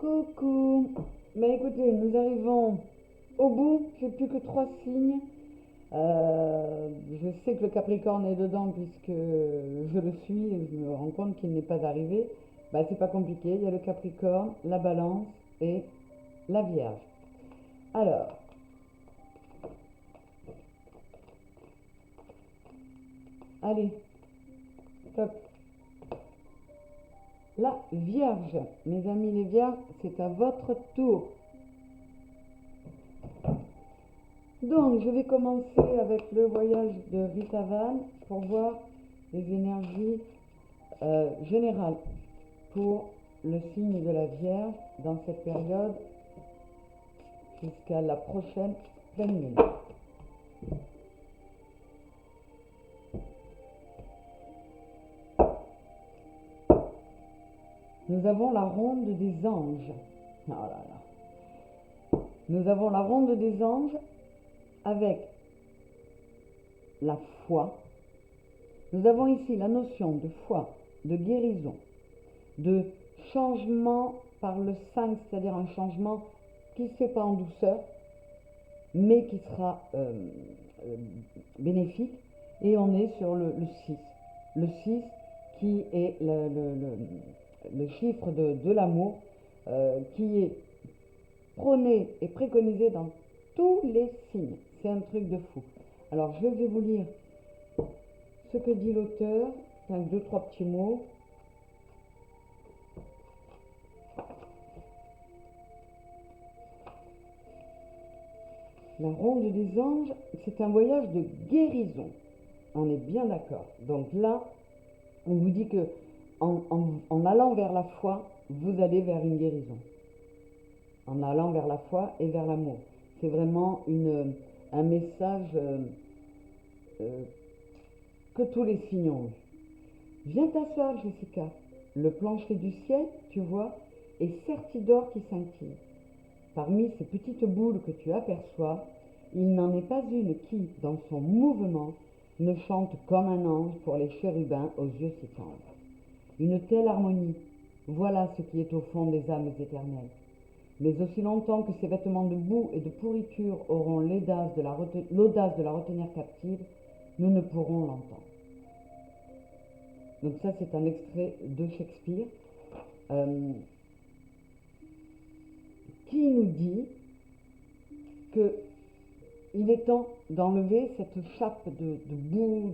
Coucou. Écoutez, nous arrivons au bout. J'ai plus que 3 signes. Je sais que le Capricorne est dedans puisque je le suis et je me rends compte qu'il n'est pas arrivé. C'est pas compliqué. Il y a le Capricorne, la Balance et la Vierge. Alors, allez, top. La Vierge, mes amis les Vierges, c'est à votre tour. Donc, je vais commencer avec le voyage de Rita Van pour voir les énergies générales pour le signe de la Vierge dans cette période jusqu'à la prochaine pleine lune. Nous avons la ronde des anges. Oh là là. Nous avons la ronde des anges avec la foi. Nous avons ici la notion de foi, de guérison, de changement par le 5, c'est-à-dire un changement qui ne se fait pas en douceur, mais qui sera bénéfique. Et on est sur le 6. Le 6 qui est le chiffre de l'amour, qui est prôné et préconisé dans tous les signes. C'est un truc de fou. Alors je vais vous lire ce que dit l'auteur, avec 2-3 petits mots. La ronde des anges, c'est un voyage de guérison. On est bien d'accord. Donc là, on vous dit que en allant vers la foi, vous allez vers une guérison. En allant vers la foi et vers l'amour. C'est vraiment un message que tous les signes ont eu. Viens t'asseoir, Jessica. Le plancher du ciel, tu vois, est serti d'or qui scintille. Parmi ces petites boules que tu aperçois, il n'en est pas une qui, dans son mouvement, ne chante comme un ange pour les chérubins aux yeux si tendres. Une telle harmonie, voilà ce qui est au fond des âmes éternelles. Mais aussi longtemps que ces vêtements de boue et de pourriture auront l'audace de la retenir captive, nous ne pourrons l'entendre. Donc ça, c'est un extrait de Shakespeare qui nous dit qu'il est temps d'enlever cette chape de boue,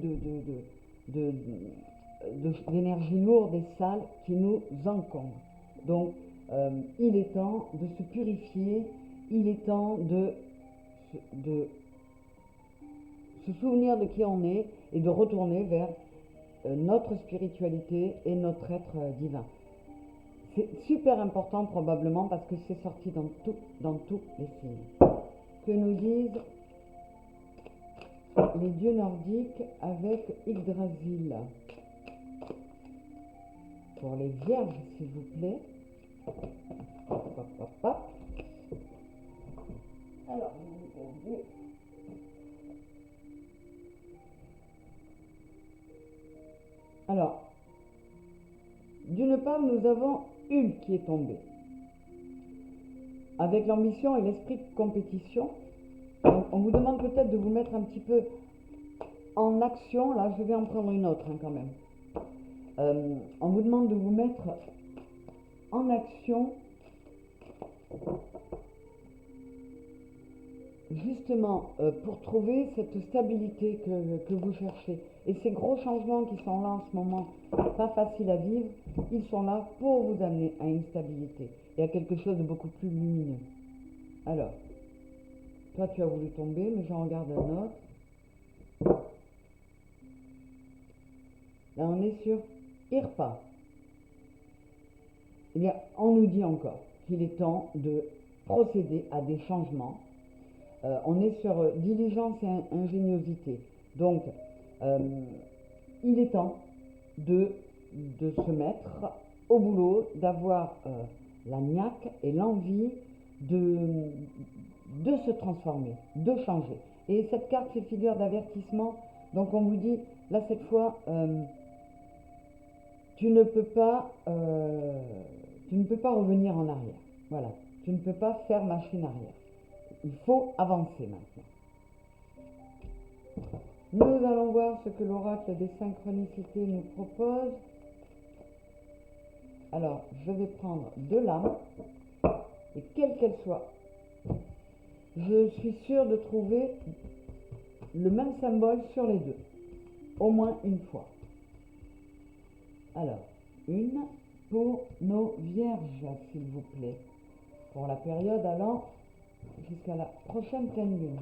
d'énergie lourde et sale qui nous encombre. Donc, il est temps de se purifier, il est temps de se souvenir de qui on est et de retourner vers notre spiritualité et notre être divin. C'est super important probablement parce que c'est sorti dans tous les signes. Que nous disent les dieux nordiques avec Yggdrasil. Pour les vierges, s'il vous plaît. Hop, hop, hop, hop. Alors, d'une part, nous avons Hul qui est tombé. Avec l'ambition et l'esprit de compétition, on vous demande peut-être de vous mettre un petit peu en action. Là, je vais en prendre une autre quand même. On vous demande de vous mettre en action justement pour trouver cette stabilité que vous cherchez. Et ces gros changements qui sont là en ce moment, pas faciles à vivre, ils sont là pour vous amener à une stabilité et à quelque chose de beaucoup plus lumineux. Alors, toi tu as voulu tomber, mais j'en regarde un autre. Là on est sur Irpa. Eh bien, on nous dit encore qu'il est temps de procéder à des changements. On est sur diligence et ingéniosité. Donc, il est temps de se mettre au boulot, d'avoir la niaque et l'envie de se transformer, de changer. Et cette carte fait figure d'avertissement. Donc, on vous dit, là, cette fois, tu ne peux pas revenir en arrière. Voilà, tu ne peux pas faire machine arrière. Il faut avancer maintenant. Nous allons voir ce que l'oracle des synchronicités nous propose. Alors, je vais prendre deux lames, et quelle qu'elle soit, je suis sûre de trouver le même symbole sur les deux, au moins une fois. Alors, une pour nos vierges, s'il vous plaît, pour la période allant jusqu'à la prochaine pleine lune.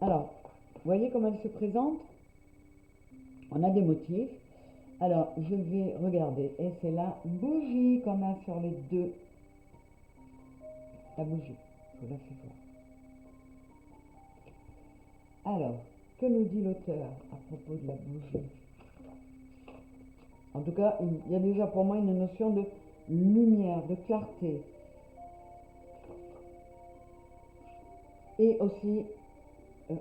Alors, vous voyez comment elle se présente? On a des motifs. Alors, je vais regarder, et c'est la bougie qu'on a sur les deux. La bougie, je vous la fais voir. Alors, que nous dit l'auteur à propos de la bougie? En tout cas, il y a déjà pour moi une notion de lumière, de clarté. Et aussi,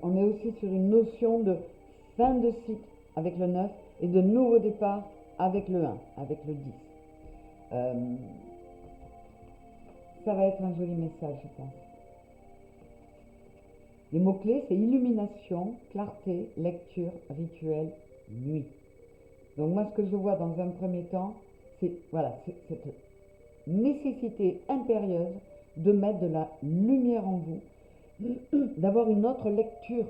on est aussi sur une notion de fin de cycle avec le 9 et de nouveau départ avec le 1, avec le 10. Ça va être un joli message, je pense. Les mots-clés, c'est illumination, clarté, lecture, rituel, nuit. Donc moi, ce que je vois dans un premier temps, c'est voilà, cette nécessité impérieuse de mettre de la lumière en vous, d'avoir une autre lecture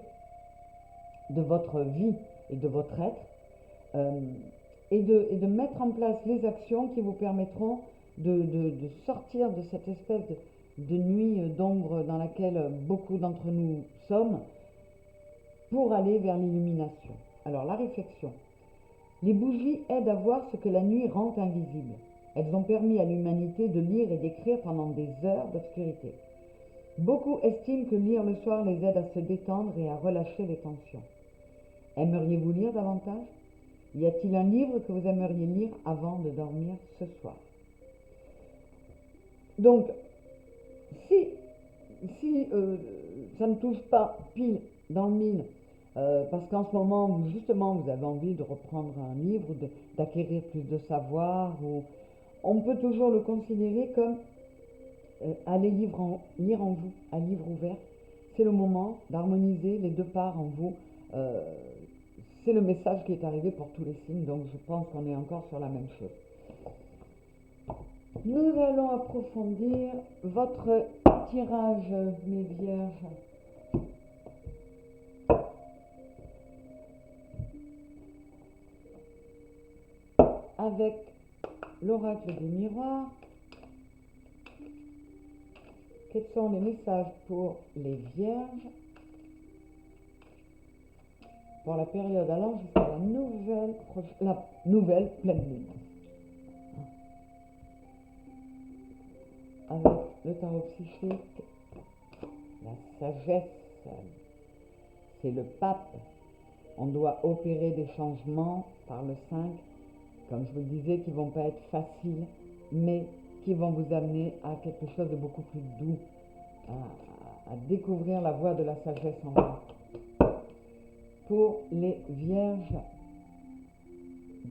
de votre vie et de votre être, et de mettre en place les actions qui vous permettront de sortir de cette espèce de nuit d'ombre dans laquelle beaucoup d'entre nous sommes, pour aller vers l'illumination. Alors la réflexion. Les bougies aident à voir ce que la nuit rend invisible. Elles ont permis à l'humanité de lire et d'écrire pendant des heures d'obscurité. Beaucoup estiment que lire le soir les aide à se détendre et à relâcher les tensions. Aimeriez-vous lire davantage? Y a-t-il un livre que vous aimeriez lire avant de dormir ce soir? Donc, si ça ne touche pas pile dans le mille, parce qu'en ce moment, justement, vous avez envie de reprendre un livre, d'acquérir plus de savoir, on peut toujours le considérer comme aller lire en vous, à livre ouvert. C'est le moment d'harmoniser les deux parts en vous. C'est le message qui est arrivé pour tous les signes, donc je pense qu'on est encore sur la même chose. Nous allons approfondir votre tirage, mes vierges. Avec l'oracle des miroirs, quels sont les messages pour les vierges pour la période allant jusqu'à la nouvelle pleine lune? Avec le tarot psychique, la sagesse, c'est le pape. On doit opérer des changements par le 5, comme je vous le disais, qui ne vont pas être faciles, mais qui vont vous amener à quelque chose de beaucoup plus doux, à découvrir la voie de la sagesse en vous. Pour les vierges,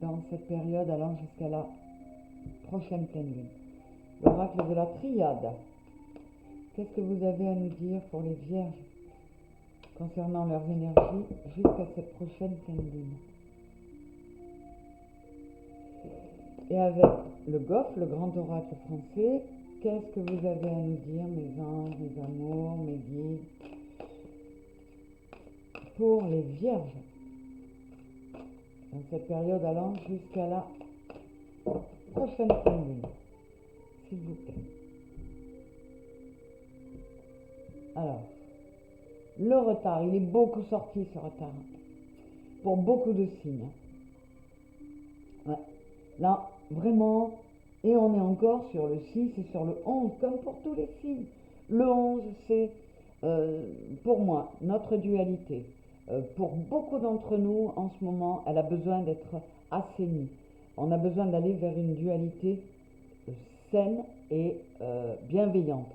dans cette période allant jusqu'à la prochaine pleine lune, l'oracle de la triade. Qu'est-ce que vous avez à nous dire pour les vierges concernant leurs énergies jusqu'à cette prochaine pleine lune? Et avec le Goff, le grand oracle français, qu'est-ce que vous avez à nous dire, mes anges, mes amours, mes guides, pour les vierges dans cette période allant jusqu'à la prochaine pleine lune, s'il vous plaît? Alors, le retard, il est beaucoup sorti, ce retard, pour beaucoup de signes. Ouais. Là, vraiment, et on est encore sur le 6 et sur le 11, comme pour tous les signes. Le 11, c'est, pour moi, notre dualité. Pour beaucoup d'entre nous, en ce moment, elle a besoin d'être assainie. On a besoin d'aller vers une dualité saine et bienveillante.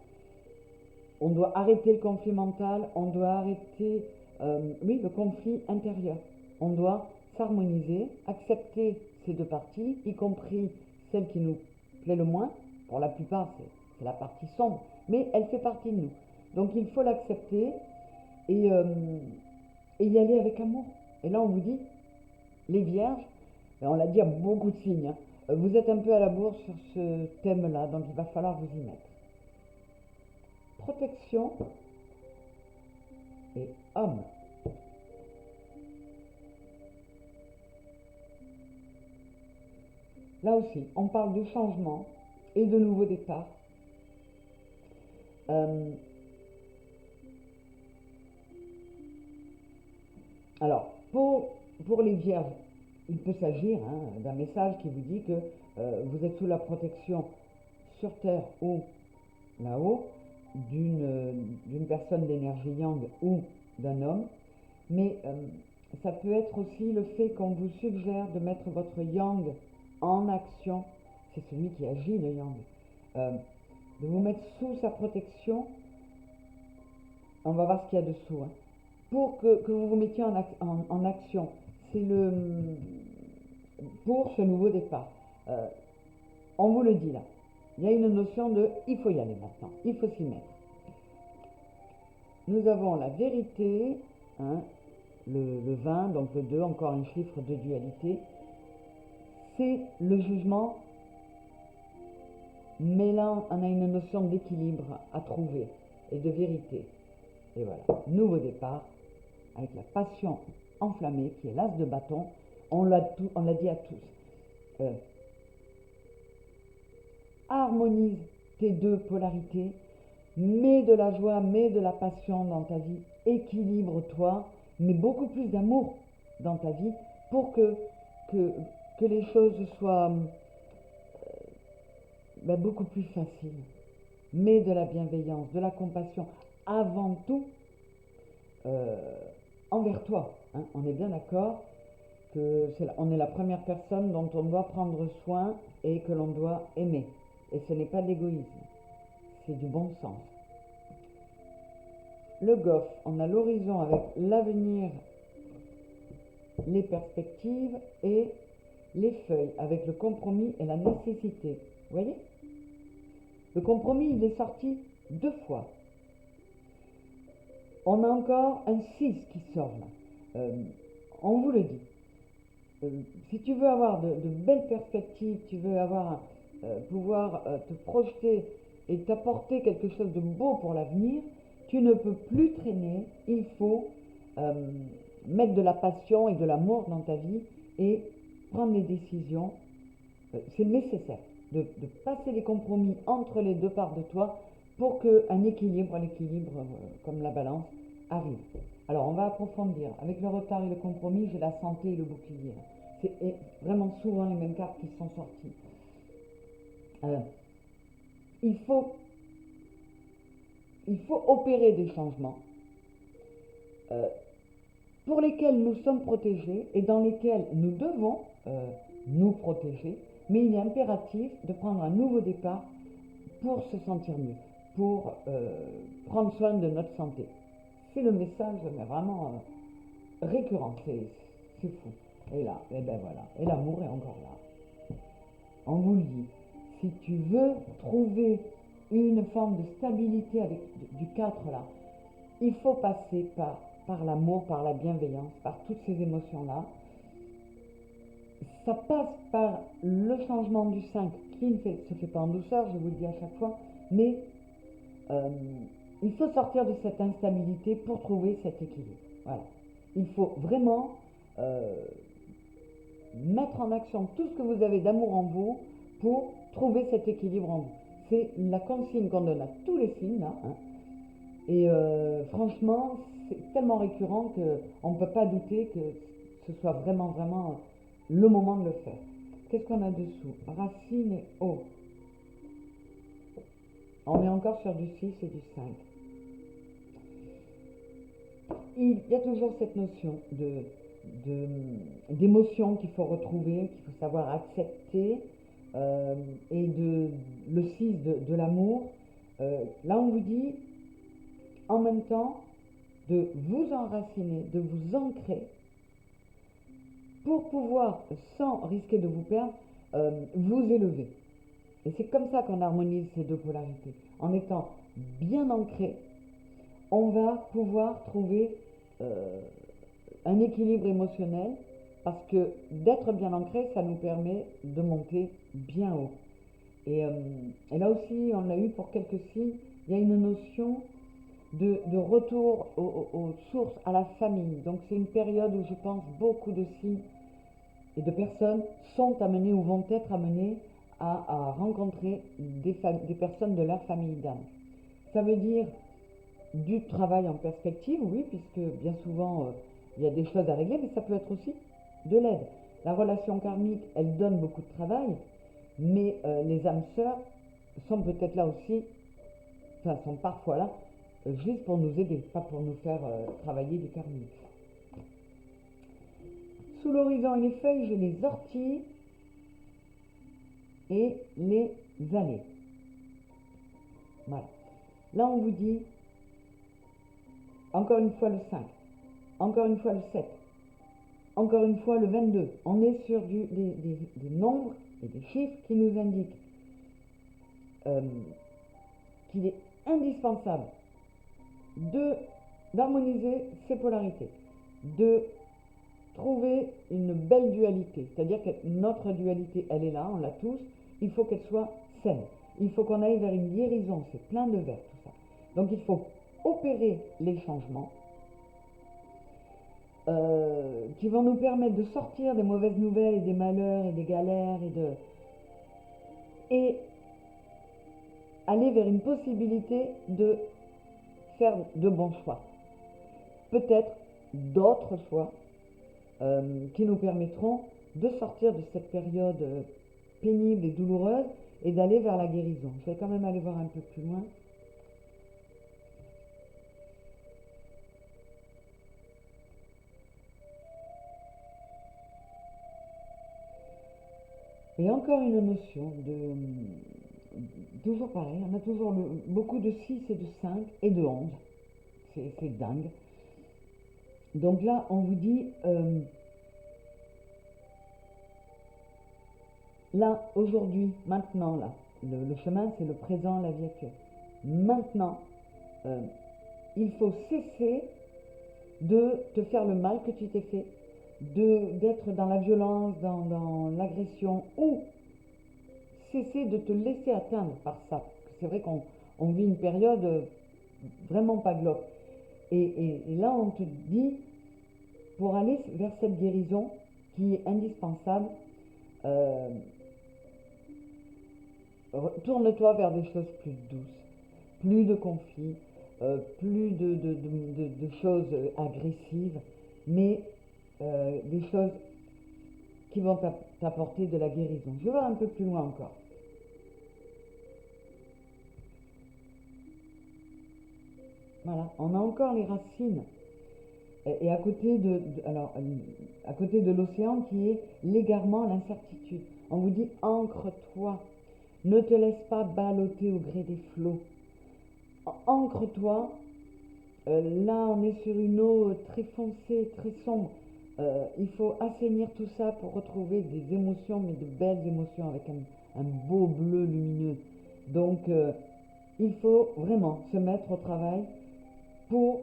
On doit arrêter le conflit mental, on doit arrêter le conflit intérieur. On doit s'harmoniser, accepter ces deux parties, y compris celle qui nous plaît le moins. Pour la plupart, c'est la partie sombre, mais elle fait partie de nous. Donc il faut l'accepter et, y aller avec amour. Et là, on vous dit, les vierges, et on l'a dit à beaucoup de signes, hein, vous êtes un peu à la bourre sur ce thème-là, donc il va falloir vous y mettre. Protection et homme. Là aussi, on parle de changement et de nouveau départ. Alors, pour les vierges, il peut s'agir d'un message qui vous dit que vous êtes sous la protection sur Terre ou là-haut d'une personne d'énergie yang ou d'un homme, mais ça peut être aussi le fait qu'on vous suggère de mettre votre yang en action, c'est celui qui agit le yang, de vous mettre sous sa protection. On va voir ce qu'il y a dessous, hein, pour que vous vous mettiez en action. C'est pour ce nouveau départ. On vous le dit là. Il y a une notion de il faut y aller maintenant, il faut s'y mettre. Nous avons la vérité, hein, le 20, donc le 2, encore un chiffre de dualité. C'est le jugement, mais là on a une notion d'équilibre à trouver et de vérité. Et voilà, nouveau départ avec la passion enflammée qui est l'as de bâton. On l'a dit à tous. Harmonise tes deux polarités, mets de la joie, mets de la passion dans ta vie, équilibre-toi, mets beaucoup plus d'amour dans ta vie pour que les choses soient beaucoup plus faciles. Mets de la bienveillance, de la compassion, avant tout envers toi. Hein. On est bien d'accord que on est la première personne dont on doit prendre soin et que l'on doit aimer. Et ce n'est pas de l'égoïsme, c'est du bon sens. Le golf, on a l'horizon avec l'avenir, les perspectives et les feuilles avec le compromis et la nécessité. Vous voyez? Le compromis, il est sorti 2 fois. On a encore un 6 qui sort là. On vous le dit. Si tu veux avoir de belles perspectives, tu veux pouvoir te projeter et t'apporter quelque chose de beau pour l'avenir, tu ne peux plus traîner. Il faut mettre de la passion et de l'amour dans ta vie et prendre les décisions. C'est nécessaire de passer les compromis entre les deux parts de toi pour qu'un équilibre, comme la balance, arrive. Alors on va approfondir. Avec le retard et le compromis, j'ai la santé et le bouclier. C'est vraiment souvent les mêmes cartes qui sont sorties. Il faut opérer des changements pour lesquels nous sommes protégés et dans lesquels nous devons nous protéger, mais il est impératif de prendre un nouveau départ pour se sentir mieux, pour prendre soin de notre santé. C'est le message, mais vraiment récurrent, c'est fou. Et là, et ben voilà, et l'amour est encore là. On vous le dit, si tu veux trouver une forme de stabilité avec du 4 là, il faut passer par l'amour, par la bienveillance, par toutes ces émotions-là. Ça passe par le changement du 5 qui ne se fait pas en douceur, je vous le dis à chaque fois, mais il faut sortir de cette instabilité pour trouver cet équilibre. Voilà. Il faut vraiment mettre en action tout ce que vous avez d'amour en vous pour trouver cet équilibre en vous. C'est la consigne qu'on donne à tous les signes là. Hein. Et franchement, c'est tellement récurrent qu'on ne peut pas douter que ce soit vraiment le moment de le faire. Qu'est-ce qu'on a dessous? Racine et eau. On est encore sur du 6 et du 5. Il y a toujours cette notion d'émotion qu'il faut retrouver, qu'il faut savoir accepter, et le 6 de l'amour. Là, on vous dit, en même temps, de vous enraciner, de vous ancrer, pour pouvoir, sans risquer de vous perdre, vous élever. Et c'est comme ça qu'on harmonise ces deux polarités. En étant bien ancré, on va pouvoir trouver euh, un équilibre émotionnel parce que d'être bien ancré, ça nous permet de monter bien haut. Et, et là aussi, on l'a eu pour quelques signes, il y a une notion de retour aux sources, à la famille. Donc c'est une période où je pense beaucoup de signes et de personnes sont amenées ou vont être amenées à rencontrer des personnes de leur famille d'âme. Ça veut dire du travail en perspective, oui, puisque bien souvent il y a des choses à régler, mais ça peut être aussi de l'aide. La relation karmique, elle donne beaucoup de travail, mais les âmes sœurs sont peut-être là aussi, enfin sont parfois là, juste pour nous aider, pas pour nous faire travailler du karmique. Sous l'horizon et les feuilles, j'ai les orties et les allées. Voilà. Là, on vous dit, encore une fois le 5, encore une fois le 7, encore une fois le 22. On est sur des nombres et des chiffres qui nous indiquent euh, qu'il est indispensable d'harmoniser ces polarités, de trouver une belle dualité. C'est-à-dire que notre dualité, elle est là, on l'a tous, il faut qu'elle soit saine. Il faut qu'on aille vers une guérison, c'est plein de verre tout ça. Donc il faut opérer les changements qui vont nous permettre de sortir des mauvaises nouvelles et des malheurs et des galères et aller vers une possibilité de faire de bons choix. Peut-être d'autres choix qui nous permettront de sortir de cette période pénible et douloureuse et d'aller vers la guérison. Je vais quand même aller voir un peu plus loin. Et encore une notion de... Toujours pareil, on a toujours beaucoup de 6 et de 5 et de 11. C'est dingue. Donc là, on vous dit, là, aujourd'hui, maintenant, là, le chemin, c'est le présent, la vie actuelle. Maintenant, euh, il faut cesser de te faire le mal que tu t'es fait, d'être dans la violence, dans l'agression, ou cesser de te laisser atteindre par ça. C'est vrai qu'on vit une période vraiment pas glauque. Et là, on te dit, pour aller vers cette guérison qui est indispensable, euh, tourne-toi vers des choses plus douces, plus de conflits, plus de choses agressives, mais des choses qui vont t'apporter de la guérison. Je vais voir un peu plus loin encore. Voilà, on a encore les racines. Et alors, à côté de l'océan qui est l'égarement, l'incertitude. On vous dit ancre-toi, ne te laisse pas balloter au gré des flots. Ancre-toi. Là, on est sur une eau très foncée, très sombre. Il faut assainir tout ça pour retrouver des émotions, mais de belles émotions avec un beau bleu lumineux. Donc, il faut vraiment se mettre au travail pour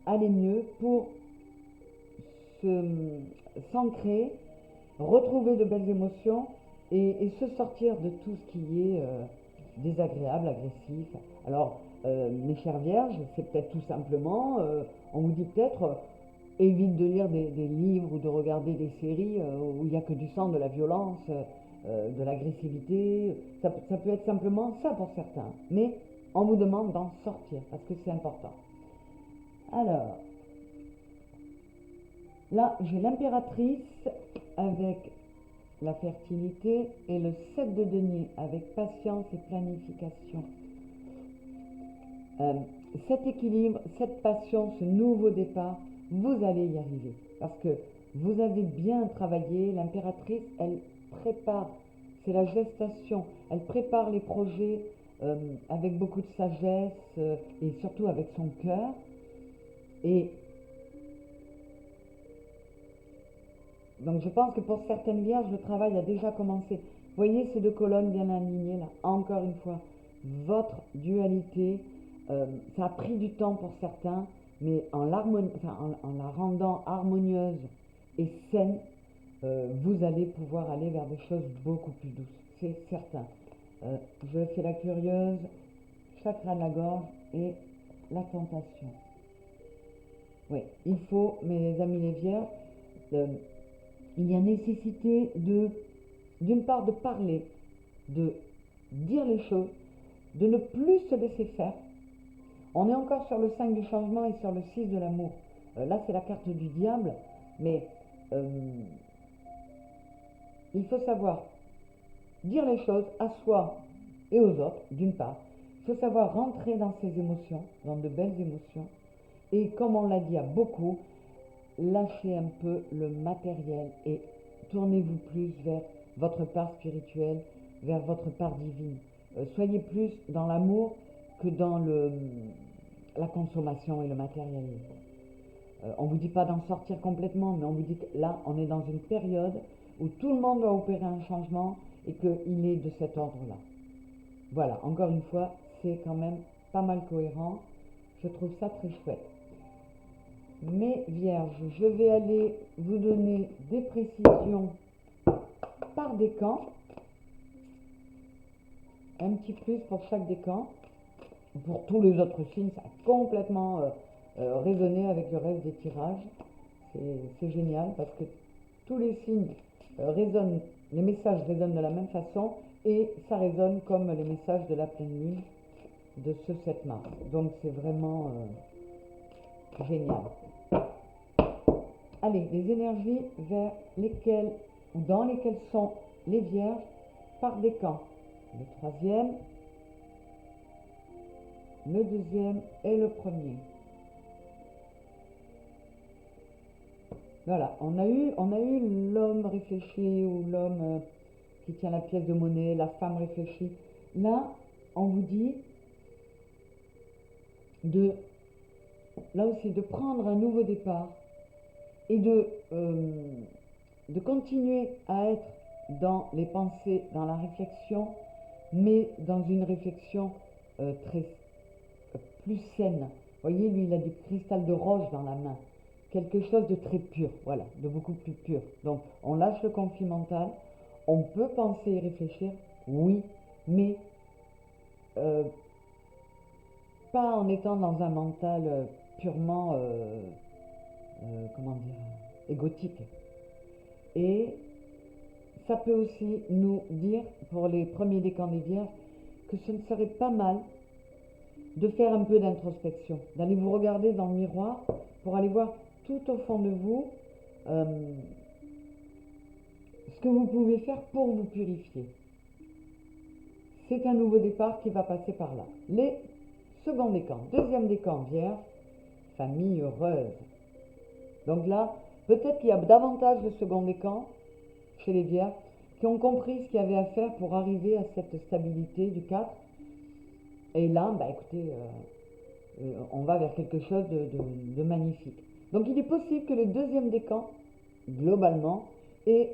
aller mieux, pour s'ancrer, retrouver de belles émotions et se sortir de tout ce qui est désagréable, agressif. Alors, mes chères vierges, c'est peut-être tout simplement, on vous dit peut-être, évite de lire des livres ou de regarder des séries où il n'y a que du sang, de la violence, de l'agressivité. Ça peut être simplement ça pour certains. Mais on vous demande d'en sortir parce que c'est important. Alors, là, j'ai l'impératrice avec la fertilité et le 7 de denier avec patience et planification. Euh, Cet équilibre, cette passion, ce nouveau départ, vous allez y arriver. Parce que vous avez bien travaillé. L'impératrice, elle prépare, c'est la gestation. Elle prépare les projets avec beaucoup de sagesse et surtout avec son cœur. Et donc je pense que pour certaines vierges, le travail a déjà commencé. Voyez ces deux colonnes bien alignées là. Encore une fois, votre dualité, ça a pris du temps pour certains, mais en la rendant harmonieuse et saine, vous allez pouvoir aller vers des choses beaucoup plus douces, c'est certain. Je fais la curieuse, chakra de la gorge et la tentation. Oui, il faut, mes amis les vierges, il y a nécessité d'une part de parler, de dire les choses, de ne plus se laisser faire. On est encore sur le 5 du changement et sur le 6 de l'amour. Là, c'est la carte du diable, mais il faut savoir dire les choses à soi et aux autres, d'une part. Il faut savoir rentrer dans ses émotions, dans de belles émotions. Et comme on l'a dit à beaucoup, lâchez un peu le matériel et tournez-vous plus vers votre part spirituelle, vers votre part divine. Soyez plus dans l'amour que dans la consommation et le matérialisme. On ne vous dit pas d'en sortir complètement, mais on vous dit que là, on est dans une période où tout le monde doit opérer un changement et qu'il est de cet ordre-là. Voilà, encore une fois, c'est quand même pas mal cohérent. Je trouve ça très chouette. Mes vierges, je vais aller vous donner des précisions par décan. Un petit plus pour chaque décan. Pour tous les autres signes, ça a complètement résonné avec le reste des tirages. C'est génial parce que tous les signes résonnent, les messages résonnent de la même façon et ça résonne comme les messages de la pleine lune de ce 7 mars. Donc c'est vraiment génial. Allez, les énergies vers lesquelles ou dans lesquelles sont les vierges par décan. Le troisième, le deuxième et le premier. Voilà, on a eu l'homme réfléchi ou l'homme qui tient la pièce de monnaie, la femme réfléchie. Là, on vous dit là aussi, de prendre un nouveau départ et de continuer à être dans les pensées, dans la réflexion, mais dans une réflexion plus saine. Vous voyez, lui, il a du cristal de roche dans la main. Quelque chose de très pur, voilà, de beaucoup plus pur. Donc, on lâche le conflit mental. On peut penser et réfléchir, oui, mais pas en étant dans un mental purement, comment dire, égotique. Et ça peut aussi nous dire, pour les premiers décans des vierges, que ce ne serait pas mal de faire un peu d'introspection, d'aller vous regarder dans le miroir pour aller voir tout au fond de vous ce que vous pouvez faire pour vous purifier. C'est un nouveau départ qui va passer par là. Les seconds décans, deuxième décan vierge, famille heureuse. Donc là, peut-être qu'il y a davantage de second décan chez les vierges qui ont compris ce qu'il y avait à faire pour arriver à cette stabilité du 4. Et là, bah écoutez, on va vers quelque chose de magnifique. Donc il est possible que le deuxième décan, globalement, ait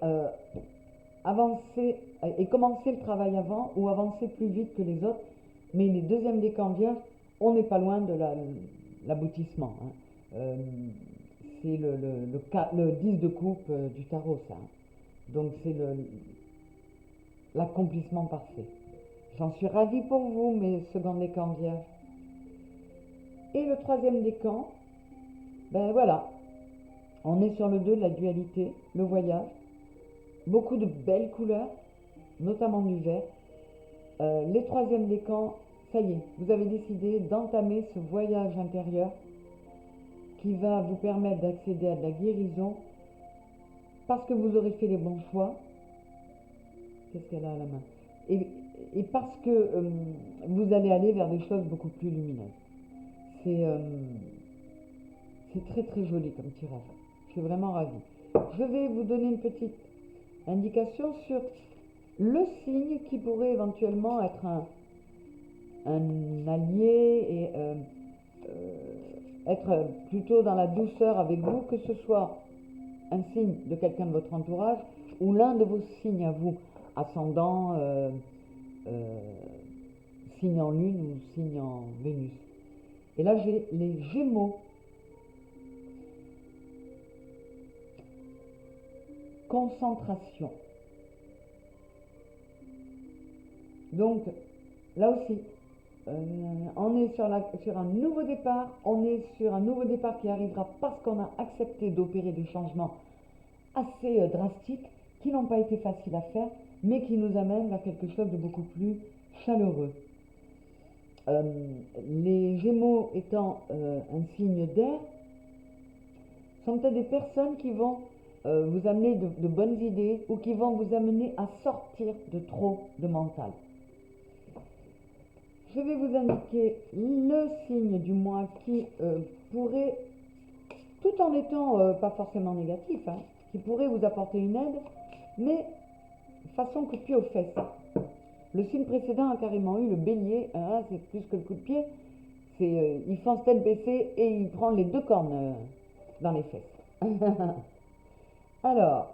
avancé et commencé le travail avant ou avancé plus vite que les autres. Mais les deuxièmes décans vierges, on n'est pas loin de l'aboutissement. C'est le 10 de coupe du tarot, ça. Donc c'est l'accomplissement parfait. J'en suis ravie pour vous, mes seconds décans vierges. Et le troisième décan, ben voilà, on est sur le 2 de la dualité, le voyage. Beaucoup de belles couleurs, notamment du vert. Les troisièmes décans, ça y est, vous avez décidé d'entamer ce voyage intérieur qui va vous permettre d'accéder à de la guérison parce que vous aurez fait les bons choix. Qu'est-ce qu'elle a à la main? Et parce que vous allez aller vers des choses beaucoup plus lumineuses. C'est très très joli comme tirage. Je suis vraiment ravie. Je vais vous donner une petite indication sur le signe qui pourrait éventuellement être un allié et être plutôt dans la douceur avec vous, que ce soit un signe de quelqu'un de votre entourage ou l'un de vos signes à vous. ascendant, euh, signe en lune ou signe en Vénus. Et là, j'ai les Gémeaux. Concentration. Donc, là aussi, on est sur un nouveau départ. On est sur un nouveau départ qui arrivera parce qu'on a accepté d'opérer des changements assez drastiques qui n'ont pas été faciles à faire, mais qui nous amènent vers quelque chose de beaucoup plus chaleureux. Euh, les Gémeaux étant un signe d'air, sont peut-être des personnes qui vont vous amener de bonnes idées ou qui vont vous amener à sortir de trop de mental. Je vais vous indiquer le signe du mois qui pourrait, tout en étant pas forcément négatif, hein, qui pourrait vous apporter une aide, mais façon coup de pied aux fesses. Le signe précédent a carrément eu le bélier, hein, c'est plus que le coup de pied, il fonce tête baissée et il prend les deux cornes dans les fesses. Alors,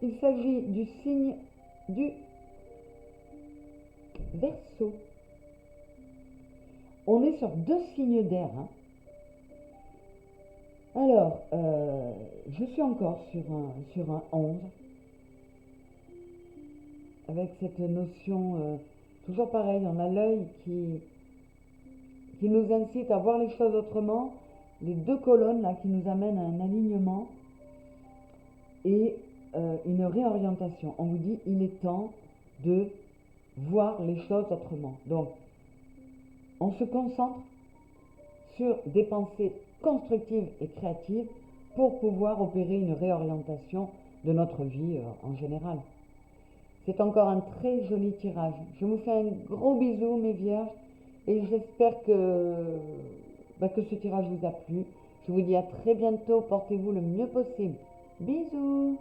il s'agit du signe du Verseau. On est sur deux signes d'air. Hein. Alors, je suis encore sur un 11, avec cette notion, toujours pareil, on a l'œil qui nous incite à voir les choses autrement, les deux colonnes là qui nous amènent à un alignement et une réorientation. On vous dit, il est temps de voir les choses autrement. Donc, on se concentre sur des pensées constructives et créatives pour pouvoir opérer une réorientation de notre vie en général. C'est encore un très joli tirage. Je vous fais un gros bisou, mes vierges, et j'espère que ce tirage vous a plu. Je vous dis à très bientôt, portez-vous le mieux possible. Bisous!